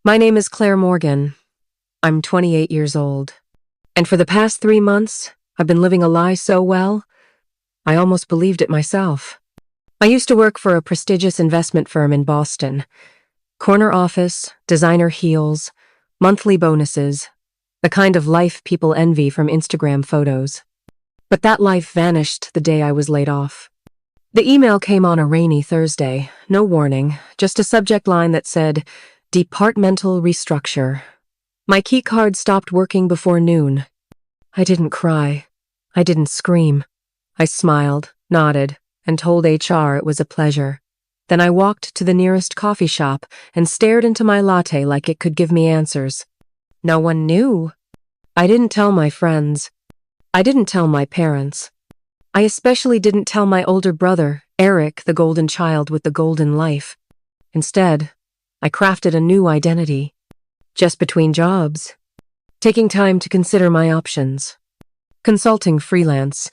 My name is Claire Morgan. I'm 28 years old. And for the past 3 months, I've been living a lie so well, I almost believed it myself. I used to work for a prestigious investment firm in Boston. Corner office, designer heels, monthly bonuses, the kind of life people envy from Instagram photos. But that life vanished the day I was laid off. The email came on a rainy Thursday, no warning, just a subject line that said, "Departmental restructure." My keycard stopped working before noon. I didn't cry. I didn't scream. I smiled, nodded, and told HR it was a pleasure. Then I walked to the nearest coffee shop and stared into my latte like it could give me answers. No one knew. I didn't tell my friends. I didn't tell my parents. I especially didn't tell my older brother, Eric, the golden child with the golden life. Instead, I crafted a new identity. Just between jobs. Taking time to consider my options. Consulting freelance.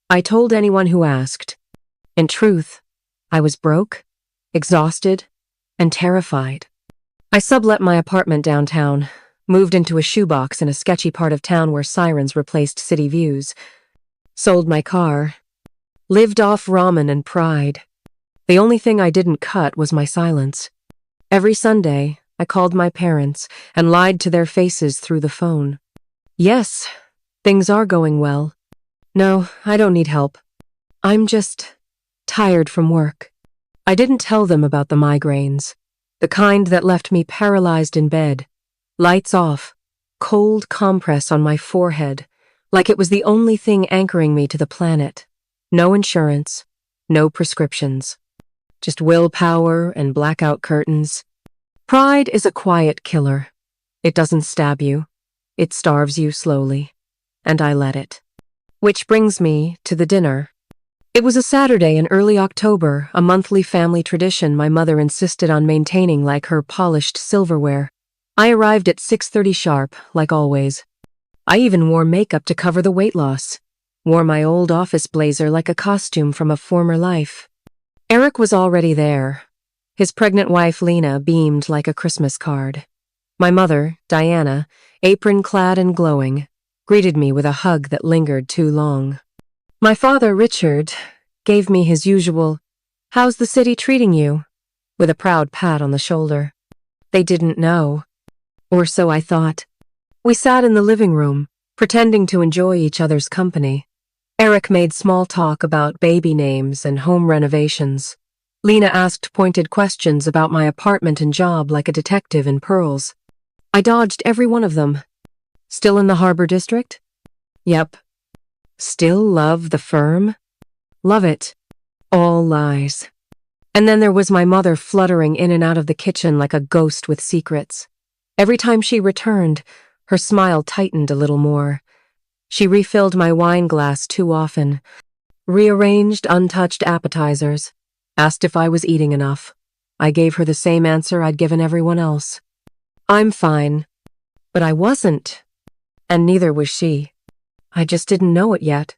I told anyone who asked. In truth, I was broke, exhausted, and terrified. I sublet my apartment downtown, moved into a shoebox in a sketchy part of town where sirens replaced city views, sold my car, lived off ramen and pride. The only thing I didn't cut was my silence. Every Sunday, I called my parents and lied to their faces through the phone. Yes, things are going well. No, I don't need help. I'm just tired from work. I didn't tell them about the migraines, the kind that left me paralyzed in bed, lights off, cold compress on my forehead, like it was the only thing anchoring me to the planet. No insurance, no prescriptions. Just willpower and blackout curtains. Pride is a quiet killer. It doesn't stab you. It starves you slowly. And I let it. Which brings me to the dinner. It was a Saturday in early October, a monthly family tradition my mother insisted on maintaining like her polished silverware. I arrived at 6:30 sharp, like always. I even wore makeup to cover the weight loss. Wore my old office blazer like a costume from a former life. Eric was already there. His pregnant wife, Lena, beamed like a Christmas card. My mother, Diana, apron-clad and glowing, greeted me with a hug that lingered too long. My father, Richard, gave me his usual, "How's the city treating you?" with a proud pat on the shoulder. They didn't know. Or so I thought. We sat in the living room, pretending to enjoy each other's company. Eric made small talk about baby names and home renovations. Lena asked pointed questions about my apartment and job like a detective in Pearls. I dodged every one of them. Still in the Harbor District? Yep. Still love the firm? Love it. All lies. And then there was my mother fluttering in and out of the kitchen like a ghost with secrets. Every time she returned, her smile tightened a little more. She refilled my wine glass too often, rearranged untouched appetizers, asked if I was eating enough. I gave her the same answer I'd given everyone else. I'm fine. But I wasn't. And neither was she. I just didn't know it yet.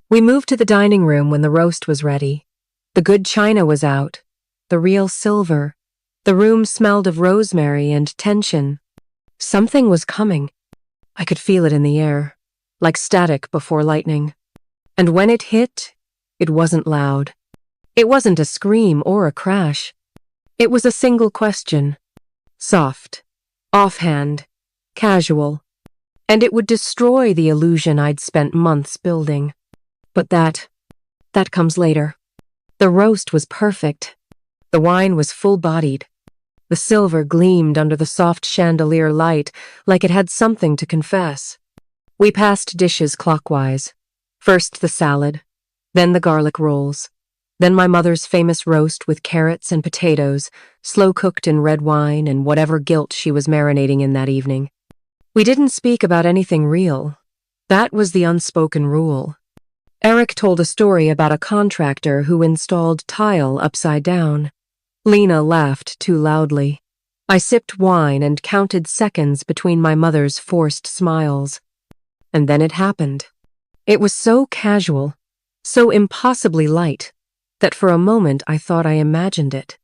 We moved to the dining room when the roast was ready. The good china was out. The real silver. The room smelled of rosemary and tension. Something was coming. I could feel it in the air, like static before lightning. And when it hit, it wasn't loud. It wasn't a scream or a crash. It was a single question. Soft, offhand, casual. And it would destroy the illusion I'd spent months building. But that comes later. The roast was perfect. The wine was full-bodied. The silver gleamed under the soft chandelier light like it had something to confess. We passed dishes clockwise. First the salad, then the garlic rolls, then my mother's famous roast with carrots and potatoes, slow-cooked in red wine and whatever guilt she was marinating in that evening. We didn't speak about anything real. That was the unspoken rule. Eric told a story about a contractor who installed tile upside down. Lena laughed too loudly. I sipped wine and counted seconds between my mother's forced smiles. And then it happened. It was so casual, so impossibly light, that for a moment I thought I imagined it.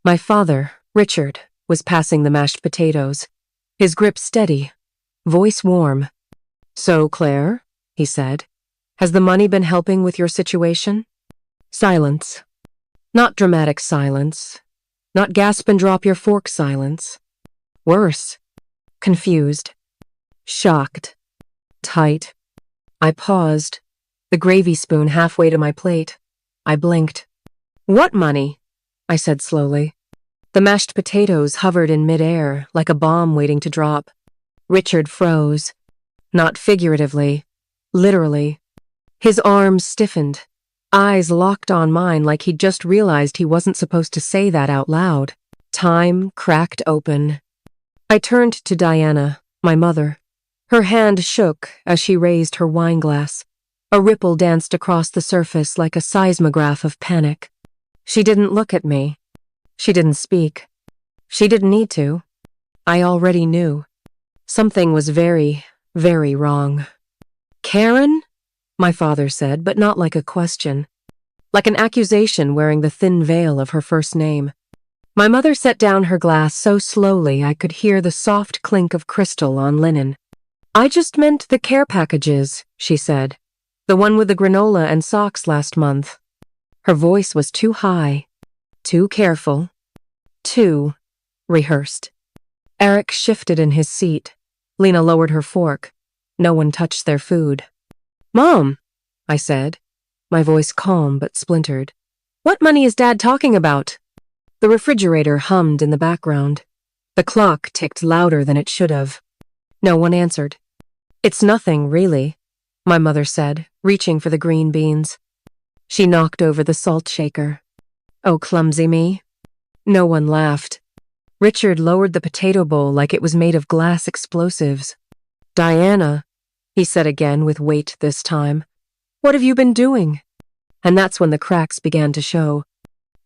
My father, Richard, was passing the mashed potatoes, his grip steady, voice warm. "So, Claire," he said, "has the money been helping with your situation?" Silence. Not dramatic silence. Not gasp and drop your fork silence. Worse. Confused. Shocked. Tight. I paused, the gravy spoon halfway to my plate. I blinked. "What money?" I said slowly. The mashed potatoes hovered in midair like a bomb waiting to drop. Richard froze. Not figuratively. Literally. His arms stiffened. Eyes locked on mine like he'd just realized he wasn't supposed to say that out loud. Time cracked open. I turned to Diana, my mother. Her hand shook as she raised her wineglass. A ripple danced across the surface like a seismograph of panic. She didn't look at me. She didn't speak. She didn't need to. I already knew. Something was very, very wrong. "Karen?" my father said, but not like a question. Like an accusation wearing the thin veil of her first name. My mother set down her glass so slowly I could hear the soft clink of crystal on linen. "I just meant the care packages," she said. "The one with the granola and socks last month." Her voice was too high, too careful, too rehearsed. Eric shifted in his seat. Lena lowered her fork. No one touched their food. "Mom," I said, my voice calm but splintered. "What money is Dad talking about?" The refrigerator hummed in the background. The clock ticked louder than it should have. No one answered. "It's nothing, really," my mother said, reaching for the green beans. She knocked over the salt shaker. "Oh, clumsy me." No one laughed. Richard lowered the potato bowl like it was made of glass explosives. "Diana," he said again with weight this time, "what have you been doing?" And that's when the cracks began to show.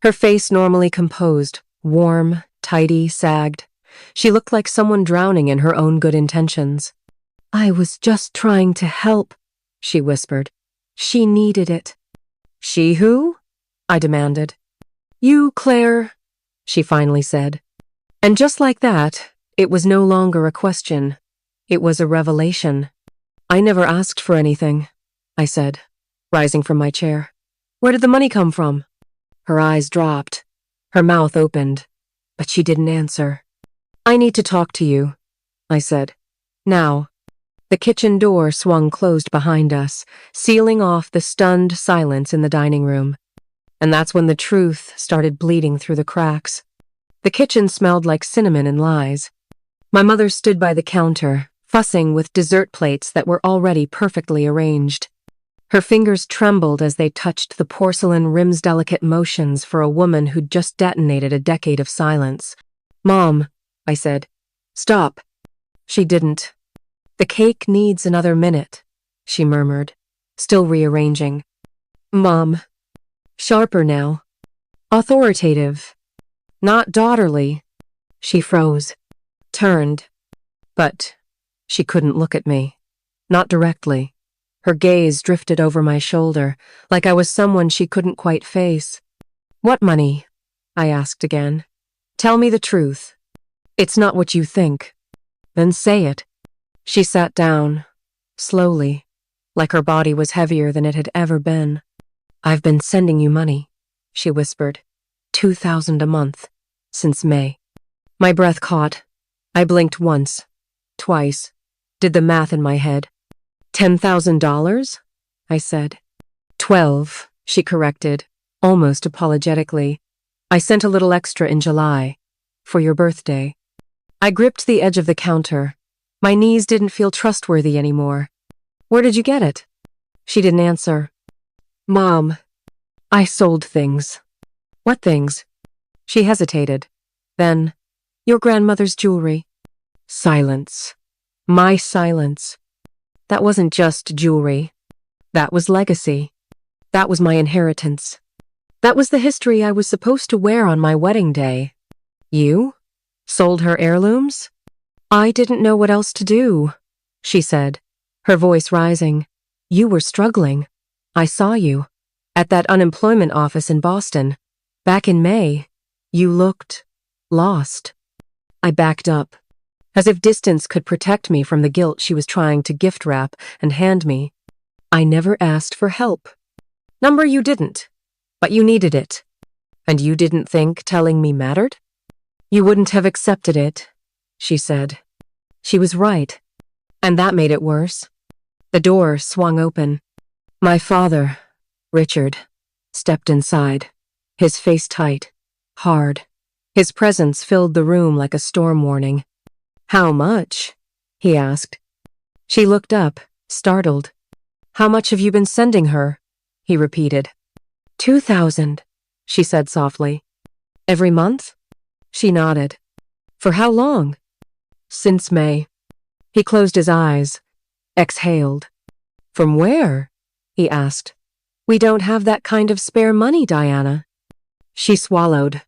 Her face normally composed, warm, tidy, sagged. She looked like someone drowning in her own good intentions. "I was just trying to help," she whispered. "She needed it." "She who?" I demanded. "You, Claire," she finally said. And just like that, it was no longer a question. It was a revelation. "I never asked for anything," I said, rising from my chair. "Where did the money come from?" Her eyes dropped. Her mouth opened. But she didn't answer. "I need to talk to you," I said. "Now." The kitchen door swung closed behind us, sealing off the stunned silence in the dining room. And that's when the truth started bleeding through the cracks. The kitchen smelled like cinnamon and lies. My mother stood by the counter, fussing with dessert plates that were already perfectly arranged. Her fingers trembled as they touched the porcelain rim's delicate motions for a woman who'd just detonated a decade of silence. "Mom," I said. "Stop." She didn't. "The cake needs another minute," she murmured, still rearranging. "Mom." Sharper now. Authoritative. Not daughterly. She froze. Turned. But she couldn't look at me. Not directly. Her gaze drifted over my shoulder, like I was someone she couldn't quite face. "What money?" I asked again. "Tell me the truth." "It's not what you think." "Then say it." She sat down, slowly, like her body was heavier than it had ever been. "I've been sending you money," she whispered. $2,000 a month, since May. My breath caught. I blinked once, twice, did the math in my head. $10,000? I said. 12, she corrected, almost apologetically. "I sent a little extra in July, for your birthday." I gripped the edge of the counter. My knees didn't feel trustworthy anymore. "Where did you get it?" She didn't answer. "Mom, I sold things." "What things?" She hesitated. Then, "Your grandmother's jewelry." Silence. My silence. That wasn't just jewelry. That was legacy. That was my inheritance. That was the history I was supposed to wear on my wedding day. "You? Sold her heirlooms?" "I didn't know what else to do," she said, her voice rising. "You were struggling. I saw you. At that unemployment office in Boston. Back in May. You looked lost." I backed up, as if distance could protect me from the guilt she was trying to gift wrap and hand me. I never asked for help. Number, you didn't, but you needed it. And you didn't think telling me mattered? You wouldn't have accepted it, she said. She was right, and that made it worse. The door swung open. My father, Richard, stepped inside, his face tight, hard. His presence filled the room like a storm warning. How much? He asked. She looked up, startled. How much have you been sending her? He repeated. 2,000, she said softly. Every month? She nodded. For how long? Since May. He closed his eyes, exhaled. From where? He asked. We don't have that kind of spare money, Diana. She swallowed.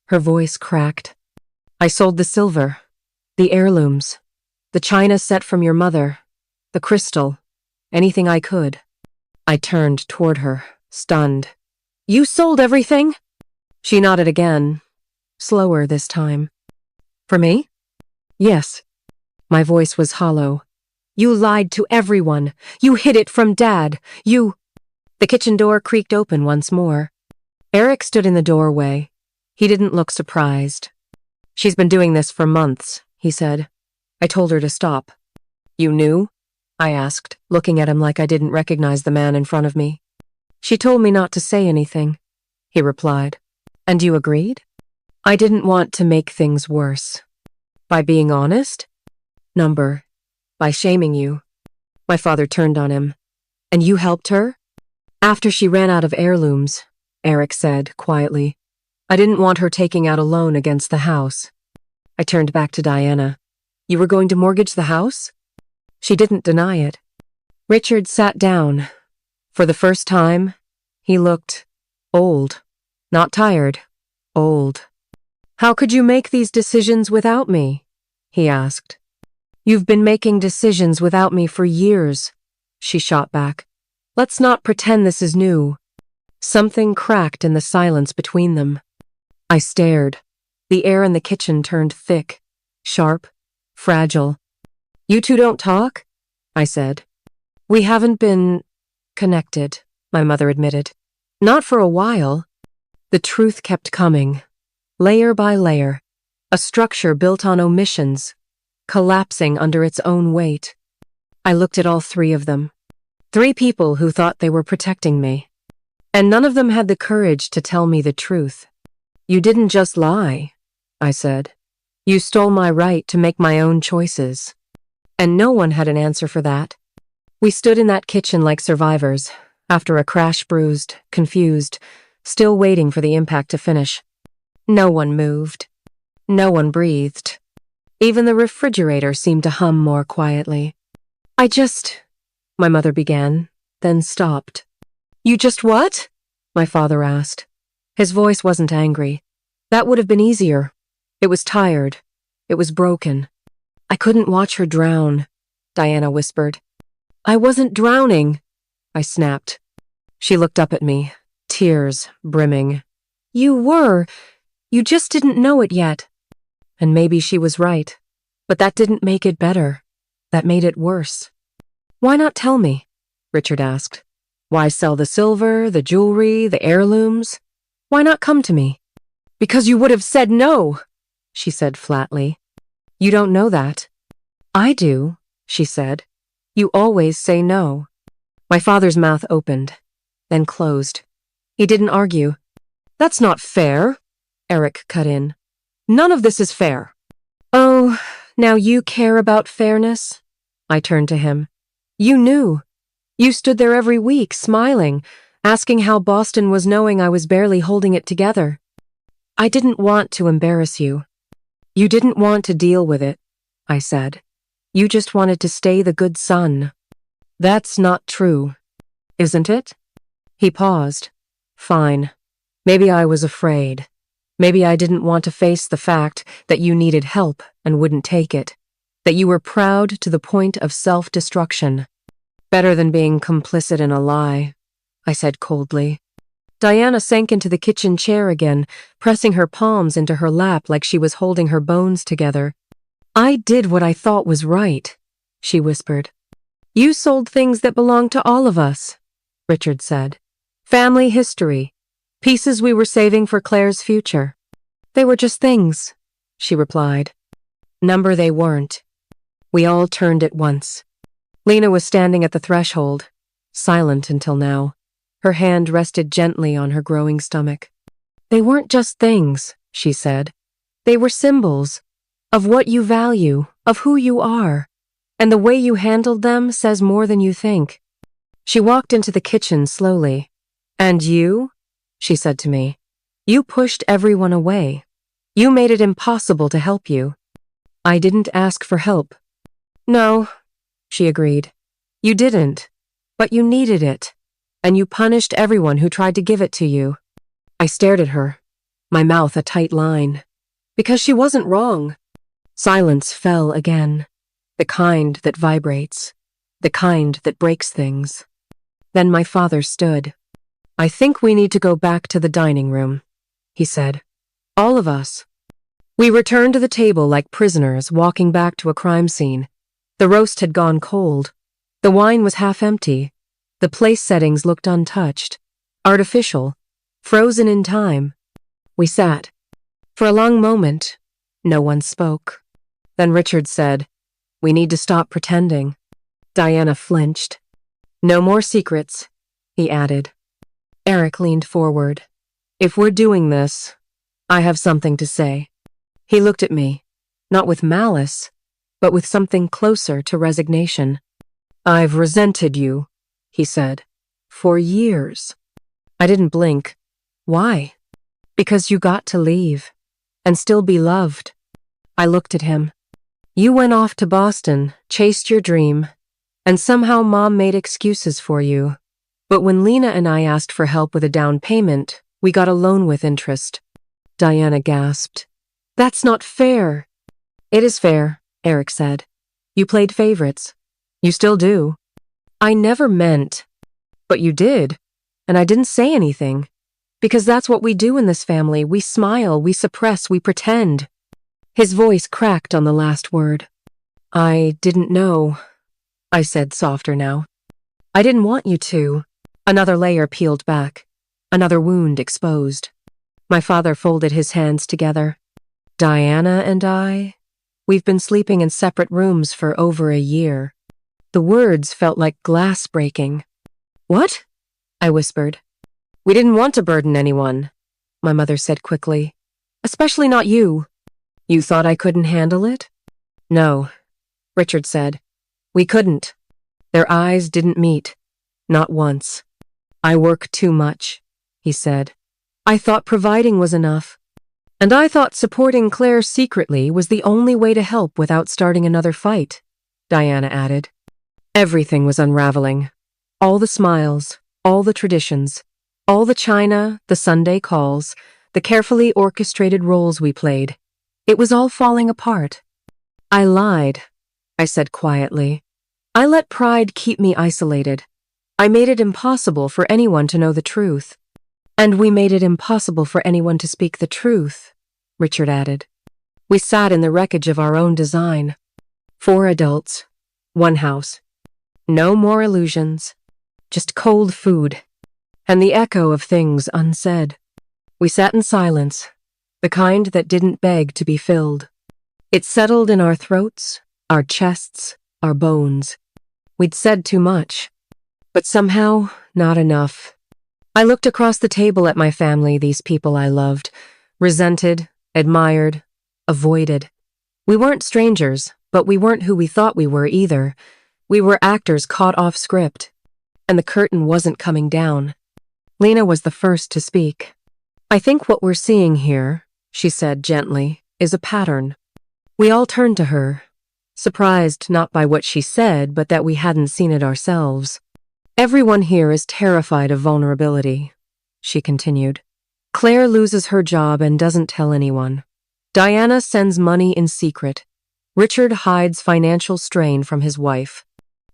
Her voice cracked. I sold the silver, the heirlooms, the china set from your mother, the crystal, anything I could. I turned toward her, stunned. You sold everything? She nodded again, slower this time. For me? Yes. My voice was hollow. You lied to everyone. You hid it from Dad. You... The kitchen door creaked open once more. Eric stood in the doorway. He didn't look surprised. She's been doing this for months, he said. I told her to stop. You knew? I asked, looking at him like I didn't recognize the man in front of me. She told me not to say anything, he replied. And you agreed? I didn't want to make things worse. By being honest? Number. By shaming you. My father turned on him. And you helped her? After she ran out of heirlooms, Eric said quietly. I didn't want her taking out a loan against the house. I turned back to Diana. You were going to mortgage the house? She didn't deny it. Richard sat down. For the first time, he looked old. Not tired, old. How could you make these decisions without me? He asked. You've been making decisions without me for years, she shot back. Let's not pretend this is new. Something cracked in the silence between them. I stared. The air in the kitchen turned thick, sharp, fragile. You two don't talk? I said. We haven't been connected, my mother admitted. Not for a while. The truth kept coming, layer by layer, a structure built on omissions, collapsing under its own weight. I looked at all three of them. 3 people who thought they were protecting me. And none of them had the courage to tell me the truth. You didn't just lie, I said. You stole my right to make my own choices. And no one had an answer for that. We stood in that kitchen like survivors, after a crash, bruised, confused, still waiting for the impact to finish. No one moved. No one breathed. Even the refrigerator seemed to hum more quietly. My mother began, then stopped. You just what? My father asked. His voice wasn't angry. That would have been easier. It was tired. It was broken. I couldn't watch her drown, Diana whispered. I wasn't drowning, I snapped. She looked up at me, tears brimming. You were. You just didn't know it yet. And maybe she was right. But that didn't make it better. That made it worse. Why not tell me? Richard asked. Why sell the silver, the jewelry, the heirlooms? Why not come to me? Because you would have said no, she said flatly. You don't know that. I do, she said. You always say no. My father's mouth opened, then closed. He didn't argue. That's not fair, Eric cut in. None of this is fair. Oh, now you care about fairness? I turned to him. You knew. You stood there every week, smiling, asking how Boston was knowing I was barely holding it together. I didn't want to embarrass you. You didn't want to deal with it, I said. You just wanted to stay the good son. That's not true, isn't it? He paused. Fine. Maybe I was afraid. Maybe I didn't want to face the fact that you needed help and wouldn't take it. That you were proud to the point of self-destruction. Better than being complicit in a lie, I said coldly. Diana sank into the kitchen chair again, pressing her palms into her lap like she was holding her bones together. I did what I thought was right, she whispered. You sold things that belonged to all of us, Richard said. Family history. Pieces we were saving for Claire's future. They were just things, she replied. Number they weren't. We all turned at once. Lena was standing at the threshold, silent until now. Her hand rested gently on her growing stomach. They weren't just things, she said. They were symbols of what you value, of who you are. And the way you handled them says more than you think. She walked into the kitchen slowly. And you? She said to me. You pushed everyone away. You made it impossible to help you. I didn't ask for help. No, she agreed. You didn't. But you needed it. And you punished everyone who tried to give it to you. I stared at her, my mouth a tight line. Because she wasn't wrong. Silence fell again. The kind that vibrates. The kind that breaks things. Then my father stood. I think we need to go back to the dining room, he said. All of us. We returned to the table like prisoners walking back to a crime scene. The roast had gone cold. The wine was half empty. The place settings looked untouched. Artificial. Frozen in time. We sat. For a long moment, no one spoke. Then Richard said, We need to stop pretending. Diana flinched. No more secrets, he added. Eric leaned forward. If we're doing this, I have something to say. He looked at me, not with malice, but with something closer to resignation. I've resented you, he said, for years. I didn't blink. Why? Because you got to leave, and still be loved. I looked at him. You went off to Boston, chased your dream, and somehow Mom made excuses for you. But when Lena and I asked for help with a down payment, we got a loan with interest. Diana gasped. That's not fair. It is fair, Eric said. You played favorites. You still do. I never meant. But you did. And I didn't say anything. Because that's what we do in this family. We smile, we suppress, we pretend. His voice cracked on the last word. I didn't know, I said softer now. I didn't want you to. Another layer peeled back. Another wound exposed. My father folded his hands together. Diana and I, we've been sleeping in separate rooms for over a year. The words felt like glass breaking. What? I whispered. We didn't want to burden anyone, my mother said quickly. Especially not you. You thought I couldn't handle it? No, Richard said. We couldn't. Their eyes didn't meet. Not once. I work too much, he said. I thought providing was enough. And I thought supporting Claire secretly was the only way to help without starting another fight, Diana added. Everything was unraveling. All the smiles, all the traditions, all the china, the Sunday calls, the carefully orchestrated roles we played. It was all falling apart. I lied, I said quietly. I let pride keep me isolated. I made it impossible for anyone to know the truth. And we made it impossible for anyone to speak the truth, Richard added. We sat in the wreckage of our own design. 4 adults, 1 house. No more illusions. Just cold food. And the echo of things unsaid. We sat in silence, the kind that didn't beg to be filled. It settled in our throats, our chests, our bones. We'd said too much, but somehow not enough. I looked across the table at my family, these people I loved, resented, admired, avoided. We weren't strangers, but we weren't who we thought we were either. We were actors caught off script, and the curtain wasn't coming down. Lena was the first to speak. I think what we're seeing here, she said gently, is a pattern. We all turned to her, surprised not by what she said, but that we hadn't seen it ourselves. Everyone here is terrified of vulnerability, she continued. Claire loses her job and doesn't tell anyone. Diana sends money in secret. Richard hides financial strain from his wife.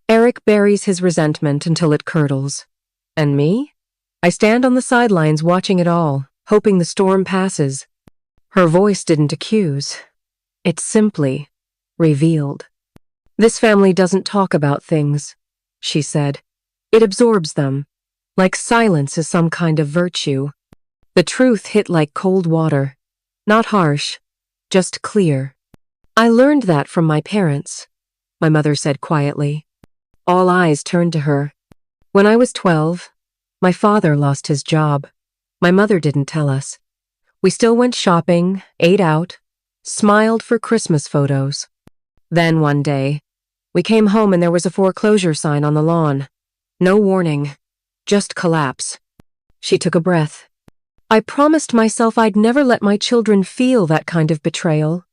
Eric buries his resentment until it curdles. And me? I stand on the sidelines watching it all, hoping the storm passes. Her voice didn't accuse. It simply revealed. This family doesn't talk about things, she said. It absorbs them, like silence is some kind of virtue. The truth hit like cold water. Not harsh, just clear. I learned that from my parents, my mother said quietly. All eyes turned to her. When I was 12, my father lost his job. My mother didn't tell us. We still went shopping, ate out, smiled for Christmas photos. Then one day, we came home and there was a foreclosure sign on the lawn. No warning, just collapse. She took a breath. I promised myself I'd never let my children feel that kind of betrayal.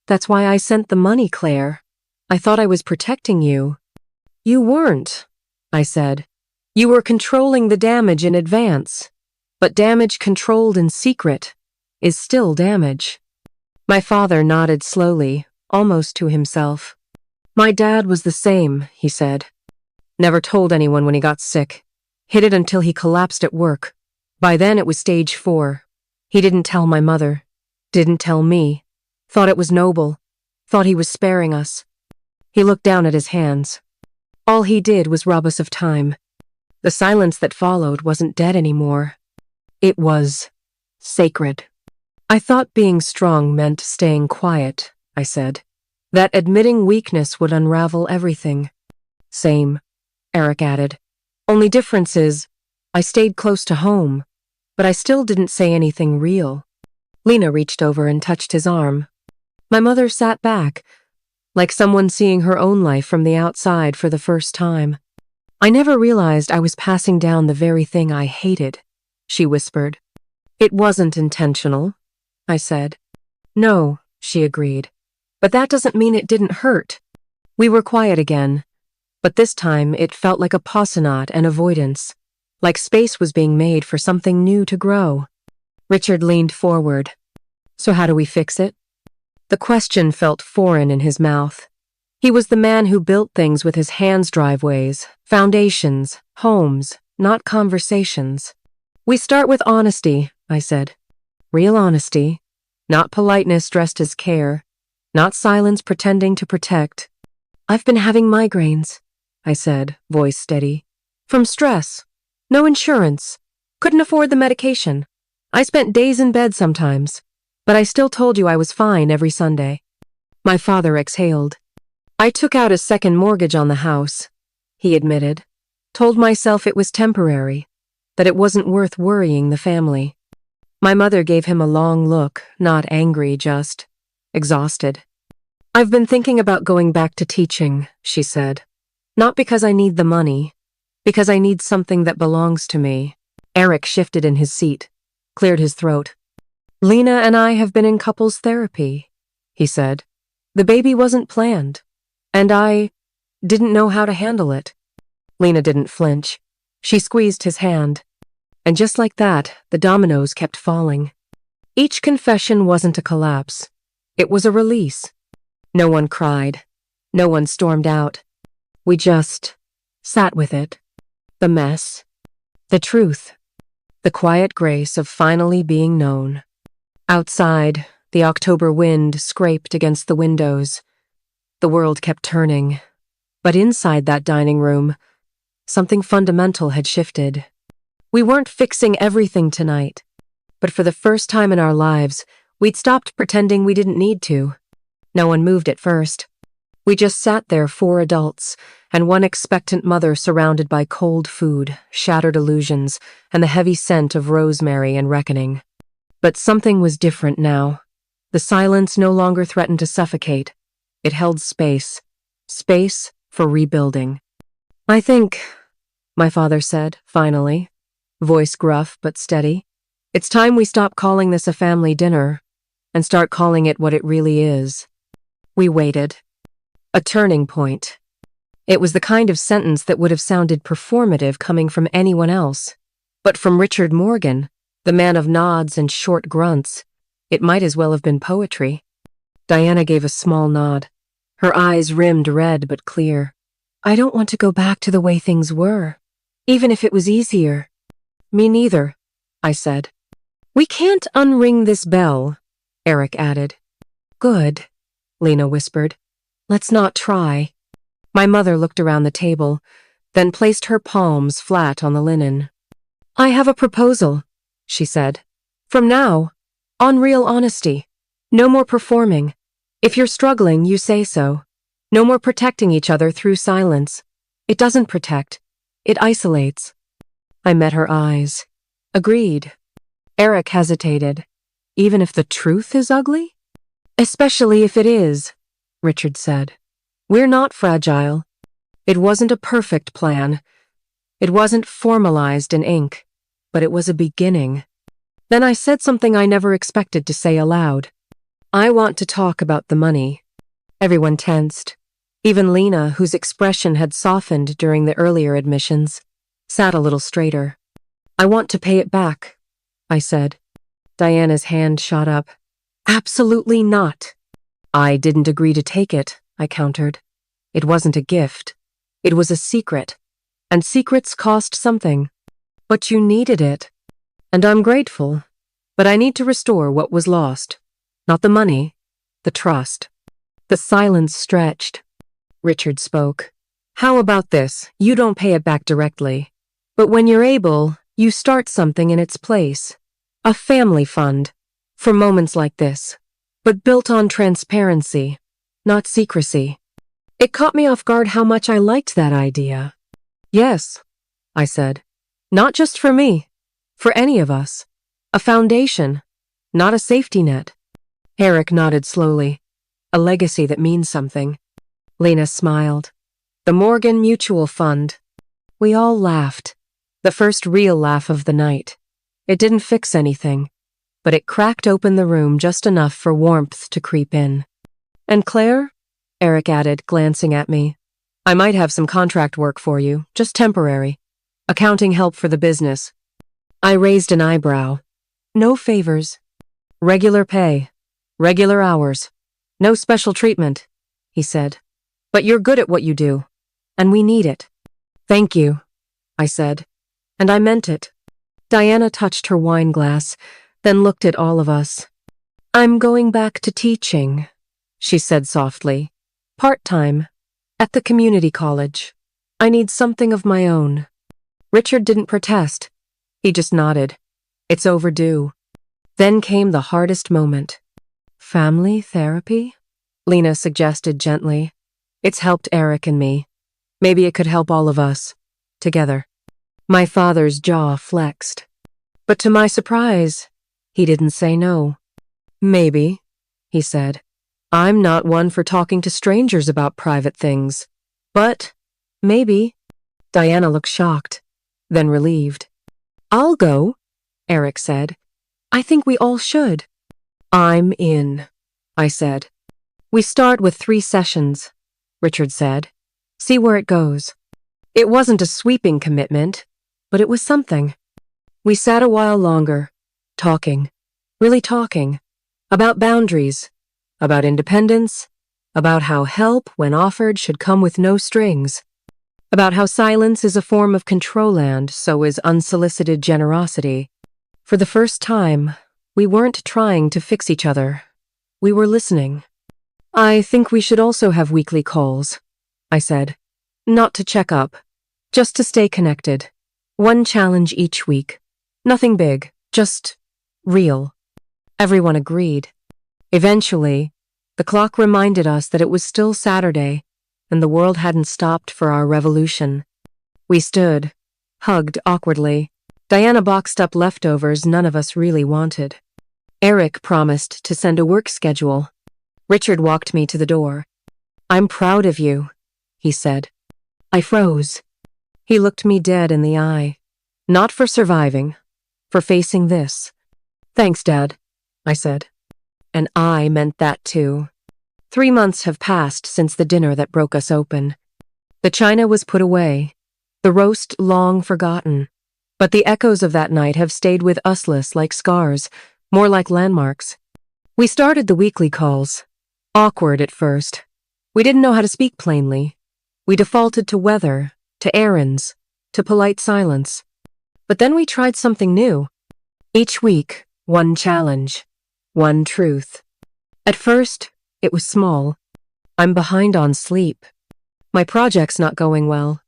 That's why I sent the money, Claire. I thought I was protecting you. You weren't, I said. You were controlling the damage in advance. But damage controlled in secret is still damage. My father nodded slowly, almost to himself. My dad was the same, he said. Never told anyone when he got sick. Hid it until he collapsed at work. By then it was stage 4. He didn't tell my mother. Didn't tell me. Thought it was noble. Thought he was sparing us. He looked down at his hands. All he did was rob us of time. The silence that followed wasn't dead anymore. It was sacred. I thought being strong meant staying quiet, I said. That admitting weakness would unravel everything. Same, Eric added. Only difference is, I stayed close to home, but I still didn't say anything real. Lena reached over and touched his arm. My mother sat back, like someone seeing her own life from the outside for the first time. I never realized I was passing down the very thing I hated, she whispered. It wasn't intentional, I said. No, she agreed. But that doesn't mean it didn't hurt. We were quiet again, but this time it felt like a paussinat and avoidance, like space was being made for something new to grow. Richard leaned forward. So how do we fix it? The question felt foreign in his mouth. He was the man who built things with his hands, driveways, foundations, homes, not conversations. We start with honesty, I said. Real honesty. Not politeness dressed as care. Not silence pretending to protect. I've been having migraines, I said, voice steady. From stress. No insurance. Couldn't afford the medication. I spent days in bed sometimes, but I still told you I was fine every Sunday. My father exhaled. I took out a second mortgage on the house, he admitted. Told myself it was temporary, that it wasn't worth worrying the family. My mother gave him a long look, not angry, just exhausted. I've been thinking about going back to teaching, she said. Not because I need the money, because I need something that belongs to me. Eric shifted in his seat, cleared his throat. Lena and I have been in couples therapy, he said. The baby wasn't planned, and I didn't know how to handle it. Lena didn't flinch. She squeezed his hand. And just like that, the dominoes kept falling. Each confession wasn't a collapse. It was a release. No one cried. No one stormed out. We just sat with it. The mess. The truth. The quiet grace of finally being known. Outside, the October wind scraped against the windows. The world kept turning. But inside that dining room, something fundamental had shifted. We weren't fixing everything tonight, but for the first time in our lives, we'd stopped pretending we didn't need to. No one moved at first. We just sat there, 4 adults, and one expectant mother surrounded by cold food, shattered illusions, and the heavy scent of rosemary and reckoning. But something was different now. The silence no longer threatened to suffocate. It held space. Space for rebuilding. I think, my father said, finally, voice gruff but steady, it's time we stop calling this a family dinner and start calling it what it really is. We waited. A turning point. It was the kind of sentence that would have sounded performative coming from anyone else. But from Richard Morgan, the man of nods and short grunts, it might as well have been poetry. Diana gave a small nod. Her eyes rimmed red but clear. I don't want to go back to the way things were, even if it was easier. Me neither, I said. We can't unring this bell, Eric added. Good, Lena whispered. Let's not try. My mother looked around the table, then placed her palms flat on the linen. I have a proposal, she said. From now, on real honesty. No more performing. If you're struggling, you say so. No more protecting each other through silence. It doesn't protect. It isolates. I met her eyes. Agreed. Eric hesitated. Even if the truth is ugly? Especially if it is, Richard said. We're not fragile. It wasn't a perfect plan. It wasn't formalized in ink, but it was a beginning. Then I said something I never expected to say aloud. I want to talk about the money. Everyone tensed. Even Lena, whose expression had softened during the earlier admissions, sat a little straighter. I want to pay it back, I said. Diana's hand shot up. Absolutely not. I didn't agree to take it, I countered. It wasn't a gift. It was a secret. And secrets cost something. But you needed it. And I'm grateful. But I need to restore what was lost. Not the money, the trust. The silence stretched. Richard spoke. How about this? You don't pay it back directly. But when you're able, you start something in its place. A family fund. For moments like this. But built on transparency, not secrecy. It caught me off guard how much I liked that idea. Yes, I said. Not just for me. For any of us. A foundation, not a safety net. Eric nodded slowly. A legacy that means something. Lena smiled. The Morgan Mutual Fund. We all laughed. The first real laugh of the night. It didn't fix anything, but it cracked open the room just enough for warmth to creep in. And Claire? Eric added, glancing at me. I might have some contract work for you, just temporary. Accounting help for the business. I raised an eyebrow. No favors. Regular pay. Regular hours. No special treatment, he said. But you're good at what you do. And we need it. Thank you, I said. And I meant it. Diana touched her wine glass, then looked at all of us. I'm going back to teaching, she said softly. Part-time. At the community college. I need something of my own. Richard didn't protest. He just nodded. It's overdue. Then came the hardest moment. Family therapy? Lena suggested gently. It's helped Eric and me. Maybe it could help all of us. Together. My father's jaw flexed. But to my surprise, he didn't say no. Maybe, he said. I'm not one for talking to strangers about private things. But, maybe. Diana looked shocked, then relieved. I'll go, Eric said. I think we all should. I'm in, I said. We start with 3 sessions, Richard said. See where it goes. It wasn't a sweeping commitment, but it was something. We sat a while longer, talking, really talking, about boundaries, about independence, about how help, when offered, should come with no strings, about how silence is a form of control and so is unsolicited generosity. For the first time, we weren't trying to fix each other. We were listening. I think we should also have weekly calls, I said. Not to check up, just to stay connected. 1 challenge each week. Nothing big, just real. Everyone agreed. Eventually, the clock reminded us that it was still Saturday, and the world hadn't stopped for our revolution. We stood, hugged awkwardly. Diana boxed up leftovers none of us really wanted. Eric promised to send a work schedule. Richard walked me to the door. I'm proud of you, he said. I froze. He looked me dead in the eye. Not for surviving, for facing this. Thanks, Dad, I said. And I meant that too. 3 months have passed since the dinner that broke us open. The china was put away, the roast long forgotten. But the echoes of that night have stayed with us like scars, more like landmarks. We started the weekly calls. Awkward at first. We didn't know how to speak plainly. We defaulted to weather, to errands, to polite silence. But then we tried something new. Each week, one challenge, one truth. At first, it was small. I'm behind on sleep. My project's not going well.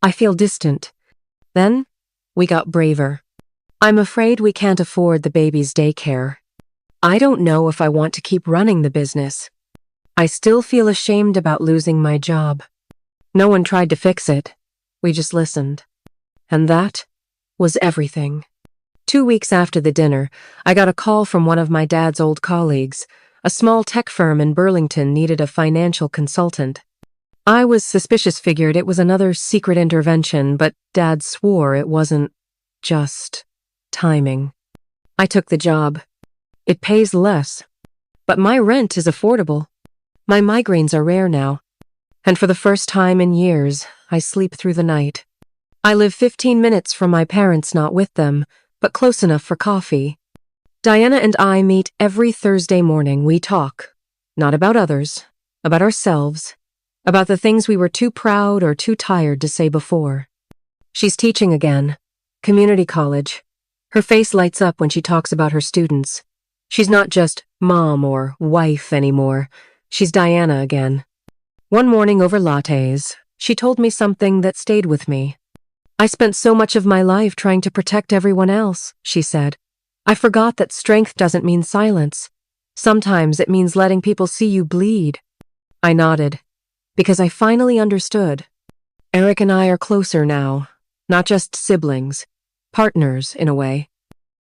I feel distant. Then, we got braver. I'm afraid we can't afford the baby's daycare. I don't know if I want to keep running the business. I still feel ashamed about losing my job. No one tried to fix it. We just listened. And that was everything. 2 weeks after the dinner, I got a call from one of my dad's old colleagues. A small tech firm in Burlington needed a financial consultant. I was suspicious, figured it was another secret intervention, but Dad swore it wasn't just timing. I took the job. It pays less, but my rent is affordable. My migraines are rare now, and for the first time in years, I sleep through the night. I live 15 minutes from my parents, not with them, but close enough for coffee. Diana and I meet every Thursday morning. We talk, not about others, about ourselves, about the things we were too proud or too tired to say before. She's teaching again, community college. Her face lights up when she talks about her students. She's not just mom or wife anymore. She's Diana again. One morning over lattes, she told me something that stayed with me. I spent so much of my life trying to protect everyone else, she said. I forgot that strength doesn't mean silence. Sometimes it means letting people see you bleed. I nodded, because I finally understood. Eric and I are closer now, not just siblings, partners in a way.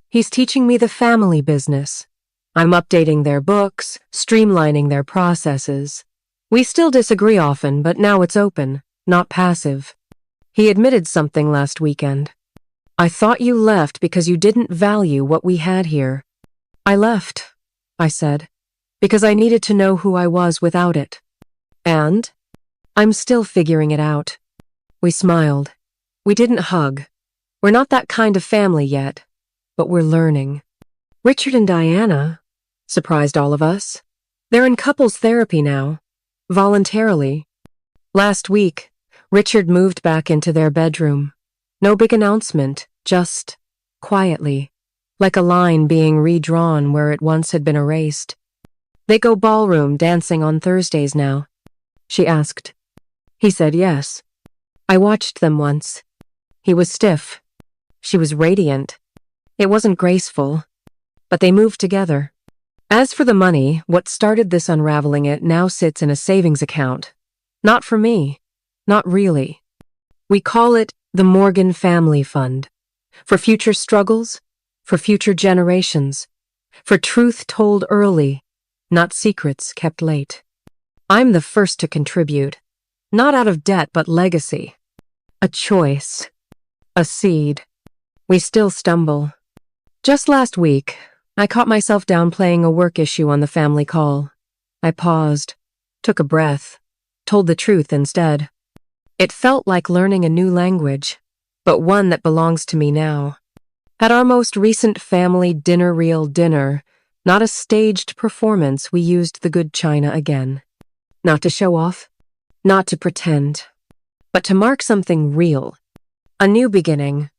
He's teaching me the family business. I'm updating their books, streamlining their processes. We still disagree often, but now it's open, not passive. He admitted something last weekend. I thought you left because you didn't value what we had here. I left, I said, because I needed to know who I was without it. And I'm still figuring it out. We smiled. We didn't hug. We're not that kind of family yet, but we're learning. Richard and Diana surprised all of us. They're in couples therapy now, voluntarily. Last week, Richard moved back into their bedroom. No big announcement, just quietly, like a line being redrawn where it once had been erased. They go ballroom dancing on Thursdays now, she asked. He said yes. I watched them once. He was stiff. She was radiant. It wasn't graceful, but they moved together. As for the money, what started this unraveling it now sits in a savings account. Not for me. Not really. We call it the Morgan Family Fund. For future struggles, for future generations, for truth told early, not secrets kept late. I'm the first to contribute, not out of debt but legacy. A choice. A seed. We still stumble. Just last week, I caught myself downplaying a work issue on the family call. I paused, took a breath, told the truth instead. It felt like learning a new language, but one that belongs to me now. At our most recent family dinner reel dinner, not a staged performance, we used the good china again. Not to show off, not to pretend, but to mark something real. A new beginning.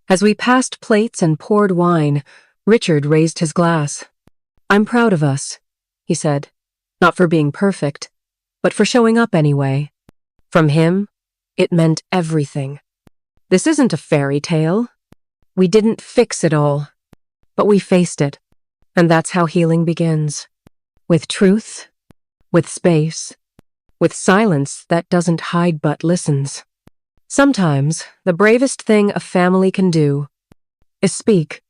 As we passed plates and poured wine, Richard raised his glass. I'm proud of us, he said. Not for being perfect, but for showing up anyway. From him, it meant everything. This isn't a fairy tale. We didn't fix it all, but we faced it. And that's how healing begins. With truth, with space, with silence that doesn't hide but listens. Sometimes, the bravest thing a family can do is speak.